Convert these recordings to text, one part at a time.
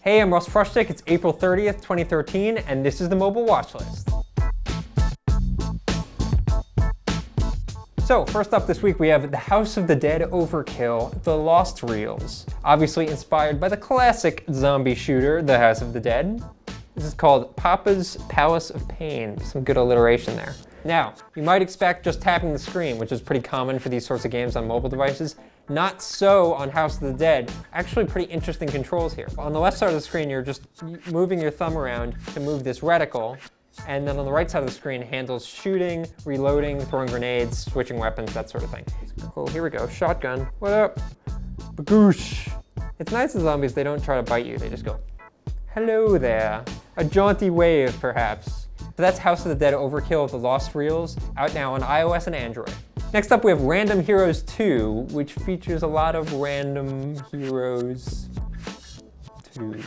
Hey, I'm Russ. It's April 30th, 2013, and this is the mobile watch list. So first up this week, we have The House of the Dead Overkill, The Lost Reels. Obviously inspired by the classic zombie shooter, The House of the Dead. This is called Papa's Palace of Pain. Some good alliteration there. Now, you might expect just tapping the screen, which is pretty common for these sorts of games on mobile devices. Not so on House of the Dead. Actually pretty interesting controls here. On the left side of the screen, you're just moving your thumb around to move this reticle. And then on the right side of the screen handles shooting, reloading, throwing grenades, switching weapons, that sort of thing. Oh, here we go. Shotgun. What up? Bagoosh. It's nice as zombies, they don't try to bite you. They just go, hello there. A jaunty wave, perhaps. So that's House of the Dead Overkill, The Lost Reels, out now on iOS and Android. Next up, we have Random Heroes 2, which features a lot of Random Heroes 2.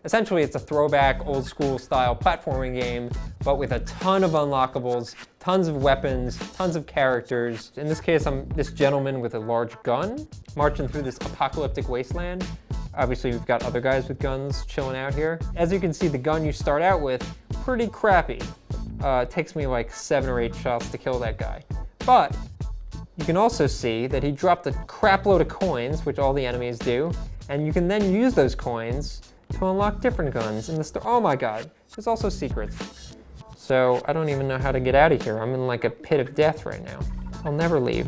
Essentially, it's a throwback, old school style platforming game, but with a ton of unlockables, tons of weapons, tons of characters. In this case, I'm this gentleman with a large gun, marching through this apocalyptic wasteland. Obviously, we've got other guys with guns chilling out here. As you can see, the gun you start out with, pretty crappy. It takes me like 7 or 8 shots to kill that guy. But you can also see that he dropped a crap load of coins, which all the enemies do, and you can then use those coins to unlock different guns in the store. Oh my god, there's also secrets. So I don't even know how to get out of here. I'm in like a pit of death right now. I'll never leave.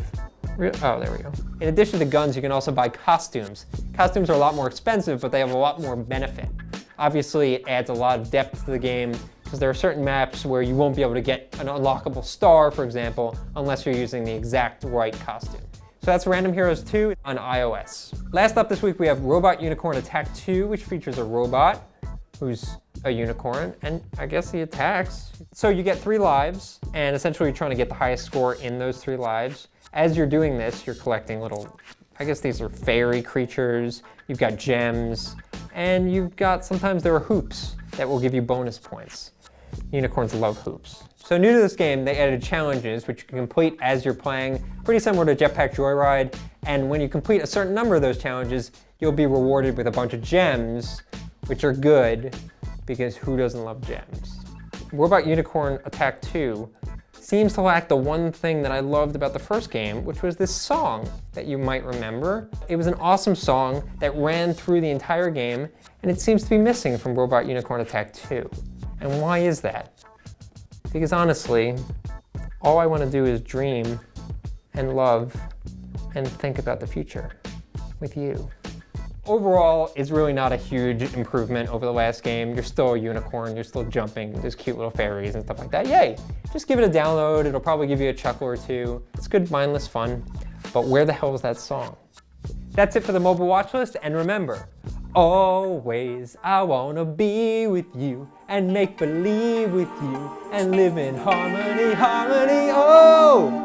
Oh, there we go. In addition to guns, you can also buy costumes. Costumes are a lot more expensive, but they have a lot more benefit. Obviously, it adds a lot of depth to the game because there are certain maps where you won't be able to get an unlockable star, for example, unless you're using the exact right costume. So that's Random Heroes 2 on iOS. Last up this week, we have Robot Unicorn Attack 2, which features a robot who's a unicorn, and I guess he attacks. So you get 3 lives, and essentially you're trying to get the highest score in those 3 lives. As you're doing this, you're collecting little, I guess these are fairy creatures, you've got gems, and you've got, sometimes there are hoops that will give you bonus points. Unicorns love hoops. So new to this game, they added challenges which you can complete as you're playing, pretty similar to Jetpack Joyride, and when you complete a certain number of those challenges, you'll be rewarded with a bunch of gems, which are good, because who doesn't love gems? Robot Unicorn Attack 2 seems to lack the one thing that I loved about the first game, which was this song that you might remember. It was an awesome song that ran through the entire game, and it seems to be missing from Robot Unicorn Attack 2. And why is that? Because honestly, all I want to do is dream and love and think about the future with you. Overall, it's really not a huge improvement over the last game. You're still a unicorn, you're still jumping, there's cute little fairies and stuff like that. Yay! Just give it a download, it'll probably give you a chuckle or two. It's good, mindless fun, but where the hell is that song? That's it for the mobile watch list, and remember, always I wanna be with you and make believe with you and live in harmony, harmony, oh!